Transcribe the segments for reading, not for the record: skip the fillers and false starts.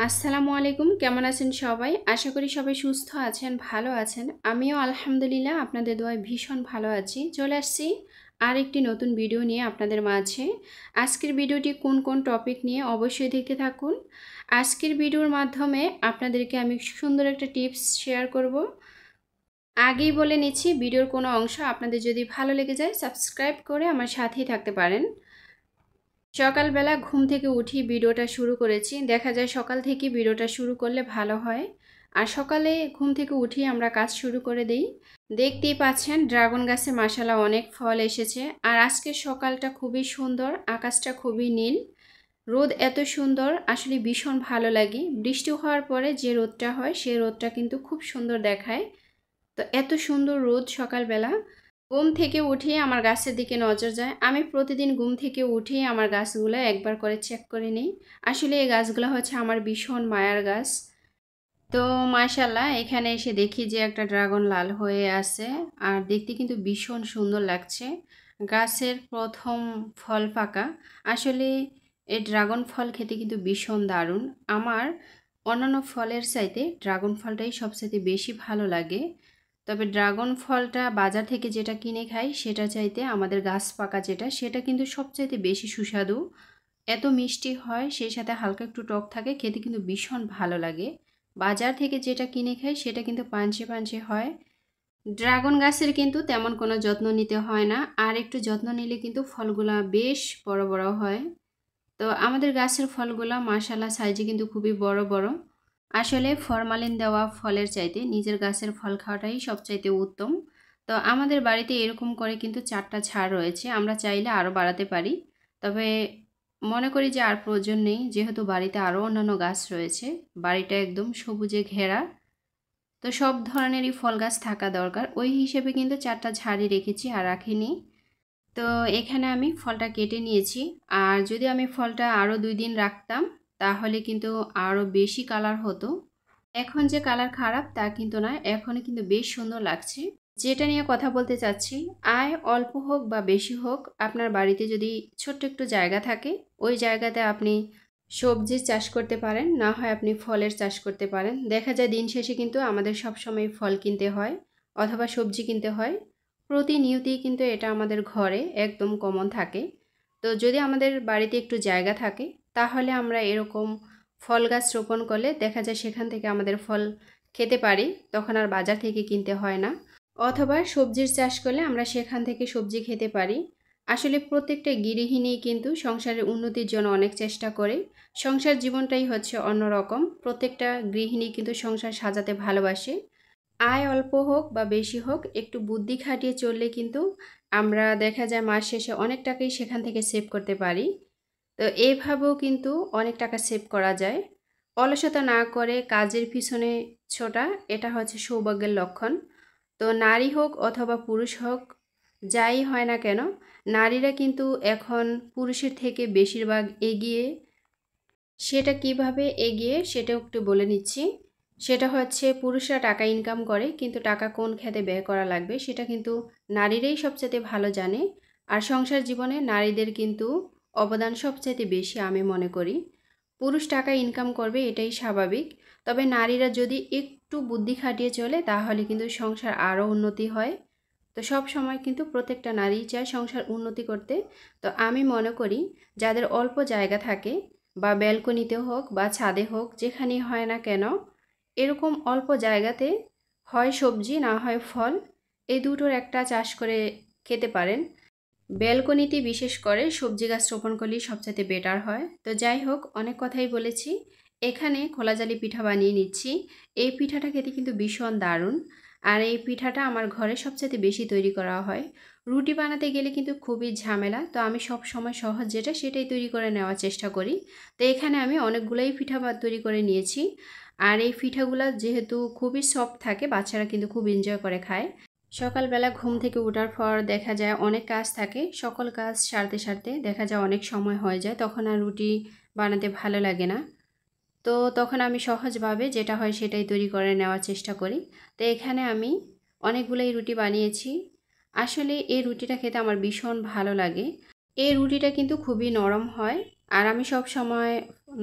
আসসালামু আলাইকুম, কেমন আছেন সবাই? আশা করি সবাই সুস্থ আছেন, ভালো আছেন। আমিও আলহামদুলিল্লাহ আপনাদের দোয়ায় ভীষণ ভালো আছি। চলে আসছি আরেকটি নতুন ভিডিও নিয়ে আপনাদের মাঝে। আজকের ভিডিওটি কোন কোন টপিক নিয়ে অবশ্যই দেখতে থাকুন। আজকের ভিডিওর মাধ্যমে আপনাদেরকে আমি সুন্দর একটা টিপস শেয়ার করব। আগেই বলে নিচ্ছি, ভিডিওর কোনো অংশ আপনাদের যদি ভালো লেগে যায় সাবস্ক্রাইব করে আমার সাথেই থাকতে পারেন। সকালবেলা ঘুম থেকে উঠি ভিডিওটা শুরু করেছি। দেখা যায় সকাল থেকে ভিডিওটা শুরু করলে ভালো হয়। আর সকালে ঘুম থেকে উঠি আমরা কাজ শুরু করে দেই। দেখতেই পাচ্ছেন ড্রাগন গাছে মাশাআল্লাহ অনেক ফল এসেছে। আর আজকের সকালটা খুবই সুন্দর, আকাশটা খুবই নীল, রোদ এত সুন্দর, আসলে ভীষণ ভালো লাগে। বৃষ্টি হওয়ার পরে যে রোদটা হয় সেই রোদটা কিন্তু খুব সুন্দর দেখায়। তো এত সুন্দর রোদ সকালবেলা। ঘুম থেকে উঠেই আমার গাছের দিকে নজর যায়। আমি প্রতিদিন ঘুম থেকে উঠেই আমার গাছগুলো একবার করে চেক করে নিই। আসলে এই গাছগুলো হচ্ছে আমার ভীষণ মায়ার গাছ। তো মাশাআল্লাহ এখানে এসে দেখি যে একটা ড্রাগন লাল হয়ে আছে, আর দেখতে কিন্তু ভীষণ সুন্দর লাগছে। গাছের প্রথম ফল পাকা। আসলে এই ড্রাগন ফল খেতে কিন্তু ভীষণ দারুণ। আমার অন্যান্য ফলের চাইতে ড্রাগন ফলটাই সবচেয়ে বেশি ভালো লাগে। তবে ড্রাগন ফলটা বাজার থেকে যেটা কিনে খাই সেটা চাইতে আমাদের গাছ পাকা যেটা, সেটা কিন্তু সবচাইতে বেশি সুস্বাদু। এত মিষ্টি হয়, সেই সাথে হালকা একটু টক থাকে, খেতে কিন্তু ভীষণ ভালো লাগে। বাজার থেকে যেটা কিনে খাই সেটা কিন্তু পাঞ্চে পাঞ্চে হয়। ড্রাগন গাছের কিন্তু তেমন কোনো যত্ন নিতে হয় না, আর একটু যত্ন নিলে কিন্তু ফলগুলা বেশ বড় বড় হয়। তো আমাদের গাছের ফলগুলা মাশাআল্লাহ সাইজে কিন্তু খুবই বড় বড়। আসলে ফরমালিন দেওয়া ফলের চাইতে নিজের গাছের ফল খাওয়াটাই সবচাইতে উত্তম। তো আমাদের বাড়িতে এরকম করে কিন্তু 4টা ঝাড় রয়েছে, আমরা চাইলে আরও বাড়াতে পারি। তবে মনে করি যে আর প্রয়োজন নেই, যেহেতু বাড়িতে আরও অন্যান্য গাছ রয়েছে। বাড়িটা একদম সবুজে ঘেরা। তো সব ধরনেরই ফল গাছ থাকা দরকার, ওই হিসেবে কিন্তু 4টা ঝাড়ই রেখেছি আর রাখিনি। তো এখানে আমি ফলটা কেটে নিয়েছি। আর যদি আমি ফলটা আরও 2 দিন রাখতাম তাহলে কিন্তু আরও বেশি কালার হতো। এখন যে কালার খারাপ তা কিন্তু নয়, এখনও কিন্তু বেশ সুন্দর লাগছে। যেটা নিয়ে কথা বলতে চাচ্ছি, আয় অল্প হোক বা বেশি হোক, আপনার বাড়িতে যদি ছোট্ট একটু জায়গা থাকে, ওই জায়গাতে আপনি সবজির চাষ করতে পারেন, না হয় আপনি ফলের চাষ করতে পারেন। দেখা যায় দিন শেষে কিন্তু আমাদের সবসময় ফল কিনতে হয় অথবা সবজি কিনতে হয়। প্রতিনিয়তই কিন্তু এটা আমাদের ঘরে একদম কমন থাকে। তো যদি আমাদের বাড়িতে একটু জায়গা থাকে তাহলে আমরা এরকম ফল গাছ রোপণ করলে দেখা যায় সেখান থেকে আমাদের ফল খেতে পারি, তখন আর বাজার থেকে কিনতে হয় না। অথবা সবজির চাষ করলে আমরা সেখান থেকে সবজি খেতে পারি। আসলে প্রত্যেকটা গৃহিণী কিন্তু সংসারের উন্নতির জন্য অনেক চেষ্টা করে। সংসার জীবনটাই হচ্ছে অন্যরকম। প্রত্যেকটা গৃহিণী কিন্তু সংসার সাজাতে ভালোবাসে। আয় অল্প হোক বা বেশি হোক, একটু বুদ্ধি খাটিয়ে চললে কিন্তু আমরা দেখা যায় মাস শেষে অনেক টাকাই সেখান থেকে সেভ করতে পারি। তো এইভাবেও কিন্তু অনেক টাকা সেভ করা যায়। অলসতা না করে কাজের পিছনে ছোটা, এটা হচ্ছে সৌভাগ্যের লক্ষণ। তো নারী হোক অথবা পুরুষ হোক, যাই হয় না কেন, নারীরা কিন্তু এখন পুরুষের থেকে বেশিরভাগ এগিয়ে। সেটা কিভাবে এগিয়ে সেটাও একটু বলে নিচ্ছি। সেটা হচ্ছে পুরুষরা টাকা ইনকাম করে, কিন্তু টাকা কোন খাতে ব্যয় করা লাগবে সেটা কিন্তু নারীরাই সবচেয়ে ভালো জানে। আর সংসার জীবনে নারীদের কিন্তু অবদান সবচেয়ে বেশি আমি মনে করি। পুরুষ টাকা ইনকাম করবে এটাই স্বাভাবিক, তবে নারীরা যদি একটু বুদ্ধি খাটিয়ে চলে তাহলে কিন্তু সংসার আরও উন্নতি হয়। তো সব সময় কিন্তু প্রত্যেকটা নারী চায় সংসার উন্নতি করতে। তো আমি মনে করি যাদের অল্প জায়গা থাকে, বা ব্যালকনিতে হোক বা ছাদে হোক, যেখানেই হয় না কেন, এরকম অল্প জায়গাতে হয় সবজি না হয় ফল, এই দুটোর একটা চাষ করে খেতে পারেন। ব্যালকনিতে বিশেষ করে সবজি গাছ রোপণ করলেই সবচাইতে বেটার হয়। তো যাই হোক, অনেক কথাই বলেছি। এখানে খোলাজালি পিঠা বানিয়ে নিচ্ছি। এই পিঠাটা খেতে কিন্তু ভীষণ দারুণ। আর এই পিঠাটা আমার ঘরে সবচাইতে বেশি তৈরি করা হয়। রুটি বানাতে গেলে কিন্তু খুবই ঝামেলা, তো আমি সব সময় সহজ যেটা সেটাই তৈরি করে নেওয়ার চেষ্টা করি। তো এখানে আমি অনেকগুলোই পিঠা তৈরি করে নিয়েছি। আর এই পিঠাগুলো যেহেতু খুবই সফট থাকে, বাচ্চারা কিন্তু খুব এনজয় করে খায়। সকালবেলা ঘুম থেকে ওঠার পর দেখা যায় অনেক কাজ থাকে, সকল কাজ সারতে সারতে দেখা যায় অনেক সময় হয়ে যায়, তখন আর রুটি বানাতে ভালো লাগে না। তো তখন আমি সহজভাবে যেটা হয় সেটাই তৈরি করে নেওয়ার চেষ্টা করি। তো এখানে আমি অনেকগুলোই রুটি বানিয়েছি। আসলে এই রুটিটা খেতে আমার ভীষণ ভালো লাগে। এই রুটিটা কিন্তু খুবই নরম হয়। আর আমি সব সময়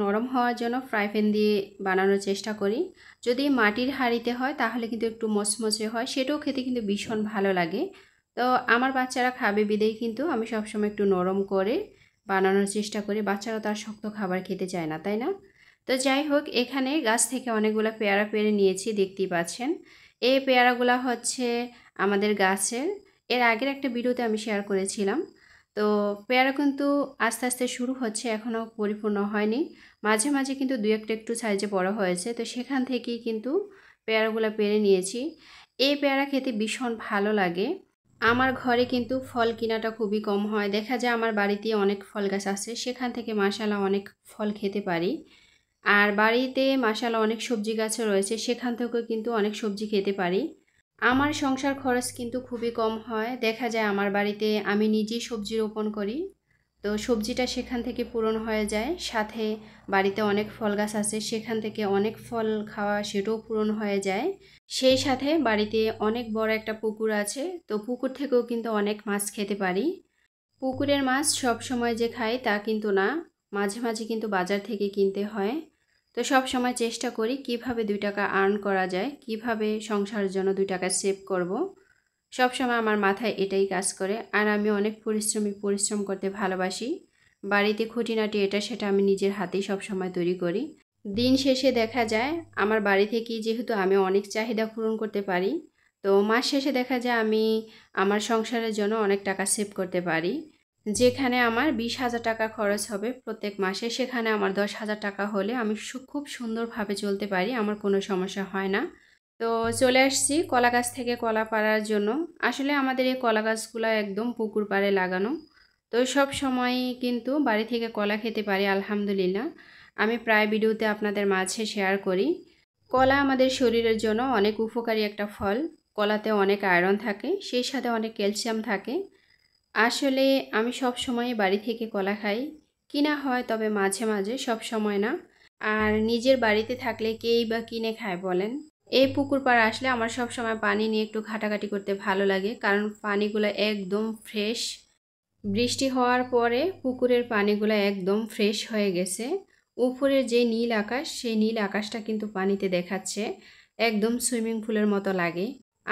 নরম হওয়ার জন্য ফ্রাই প্যান দিয়ে বানানোর চেষ্টা করি। যদি মাটির হাঁড়িতে হয় তাহলে কিন্তু একটু মচমচে হয়, সেটাও খেতে কিন্তু ভীষণ ভালো লাগে। তো আমার বাচ্চারা খাবে বিদেই কিন্তু আমি সবসময় একটু নরম করে বানানোর চেষ্টা করি। বাচ্চারা তো আর শক্ত খাবার খেতে চায় না, তাই না? তো যাই হোক, এখানে গাছ থেকে অনেকগুলো পেয়ারা পেড়ে নিয়েছি, দেখতেই পাচ্ছেন। এই পেয়ারাগুলো হচ্ছে আমাদের গাছের। এর আগের একটা ভিডিওতে আমি শেয়ার করেছিলাম। তো পেয়ারা কিন্তু আস্তে আস্তে শুরু হচ্ছে, এখনও পরিপূর্ণ হয়নি। মাঝে মাঝে কিন্তু দু একটা একটু সাইজে বড় হয়েছে, তো সেখান থেকেই কিন্তু পেয়ারাগুলো পেড়ে নিয়েছি। এই পেয়ারা খেতে ভীষণ ভালো লাগে। আমার ঘরে কিন্তু ফল কেনাটা খুবই কম হয়, দেখা যায় আমার বাড়িতে অনেক ফল গাছ আছে, সেখান থেকে মাশাআল্লাহ অনেক ফল খেতে পারি। আর বাড়িতে মাশাআল্লাহ অনেক সবজি গাছও রয়েছে, সেখান থেকেও কিন্তু অনেক সবজি খেতে পারি। আমার সংসার খরচ কিন্তু খুবই কম হয়, দেখা যায় আমার বাড়িতে আমি নিজেই সবজি রোপণ করি, তো সবজিটা সেখান থেকে পূরণ হয়ে যায়। সাথে বাড়িতে অনেক ফল গাছ আছে, সেখান থেকে অনেক ফল খাওয়া সেটাও পূরণ হয়ে যায়। সেই সাথে বাড়িতে অনেক বড় একটা পুকুর আছে, তো পুকুর থেকেও কিন্তু অনেক মাছ খেতে পারি। পুকুরের মাছ সব সময় যে খাই তা কিন্তু না, মাঝে মাঝে কিন্তু বাজার থেকে কিনতে হয়। তো সব সময় চেষ্টা করি কিভাবে 2 টাকা আর্ন করা যায়, কিভাবে সংসারের জন্য 2 টাকা সেভ করব। সব সময় আমার মাথায় এটাই কাজ করে। আর আমি অনেক পরিশ্রম করতে ভালোবাসি। বাড়িতে খুঁটিনাটি এটা সেটা আমি নিজের হাতেই সব সময় তৈরি করি। দিন শেষে দেখা যায় আমার বাড়ি থেকেই যেহেতু আমি অনেক চাহিদা পূরণ করতে পারি, তো মাস শেষে দেখা যায় আমি আমার সংসারের জন্য অনেক টাকা সেভ করতে পারি। যেখানে আমার 20,000 টাকা খরচ হবে প্রত্যেক মাসে, সেখানে আমার 10,000 টাকা হলে আমি খুব সুন্দরভাবে চলতে পারি, আমার কোনো সমস্যা হয় না। তো চলে আসছি কলা গাছ থেকে কলা পাড়ার জন্য। আসলে আমাদের এই কলা গাছগুলো একদম পুকুর পাড়ে লাগানো, তো সব সময় কিন্তু বাড়ি থেকে কলা খেতে পারি আলহামদুলিল্লাহ। আমি প্রায় ভিডিওতে আপনাদের মাঝে শেয়ার করি। কলা আমাদের শরীরের জন্য অনেক উপকারী একটা ফল। কলাতে অনেক আয়রন থাকে, সেই সাথে অনেক ক্যালসিয়াম থাকে। আসলে আমি সব সময় বাড়ি থেকে কলা খাই, কিনা হয় তবে মাঝে মাঝে, সব সময় না। আর নিজের বাড়িতে থাকলে কেই বা কিনে খায় বলেন। এই পুকুর পাড়ে আসলে আমার সব সময় পানি নিয়ে একটু ঘাটাঘাটি করতে ভালো লাগে, কারণ পানিগুলো একদম ফ্রেশ। বৃষ্টি হওয়ার পরে পুকুরের পানিগুলো একদম ফ্রেশ হয়ে গেছে। উপরের যে নীল আকাশ, সেই নীল আকাশটা কিন্তু পানিতে দেখাচ্ছে, একদম সুইমিং পুলের মতো লাগে।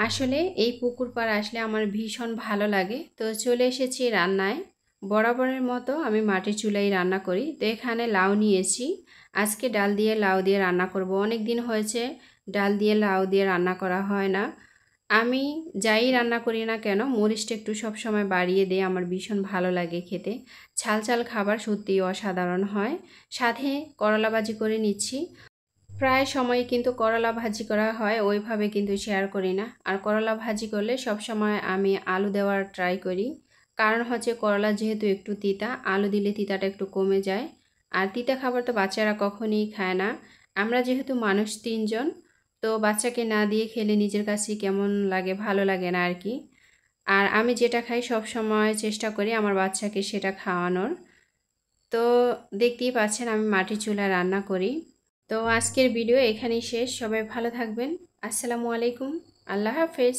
আসলে এই পুকুর পাড়ে আসলে আমার ভীষণ ভালো লাগে। তো চলে এসেছি রান্নায়। বরাবরের মতো আমি মাটির চুলায় রান্না করি। তো এখানে লাউ নিয়েছি, আজকে ডাল দিয়ে লাউ দিয়ে রান্না করব। অনেক দিন হয়েছে ডাল দিয়ে লাউ দিয়ে রান্না করা হয় না। আমি যাই রান্না করি না কেন মরিচটা একটু সব সময় বাড়িয়ে দিই, আমার ভীষণ ভালো লাগে খেতে। ঝাল ঝাল খাবার সত্যিই অসাধারণ হয়। সাথে করলা ভাজি করে নিচ্ছি। প্রায় সময় কিন্তু করলা ভাজি করা হয়, ওইভাবে কিন্তু শেয়ার করি না। আর করলা ভাজি করলে সব সময় আমি আলু দেওয়ার ট্রাই করি, কারণ হচ্ছে করলা যেহেতু একটু তিতা, আলু দিলে তিতাটা একটু কমে যায়। আর তিতা খাবার তো বাচ্চারা কখনোই খায় না। আমরা যেহেতু মানুষ 3 জন, তো বাচ্চাকে না দিয়ে খেলে নিজের কাছে কেমন লাগে, ভালো লাগে না আর কি। আর আমি যেটা খাই সব সময় চেষ্টা করি আমার বাচ্চাকে সেটা খাওয়ানোর। তো দেখতেই পাচ্ছেন আমি মাটির চুলায় রান্না করি। তো আজকের ভিডিও এখানেই শেষ। সবাই ভালো থাকবেন। আসসালামু আলাইকুম। আল্লাহ হাফেজ।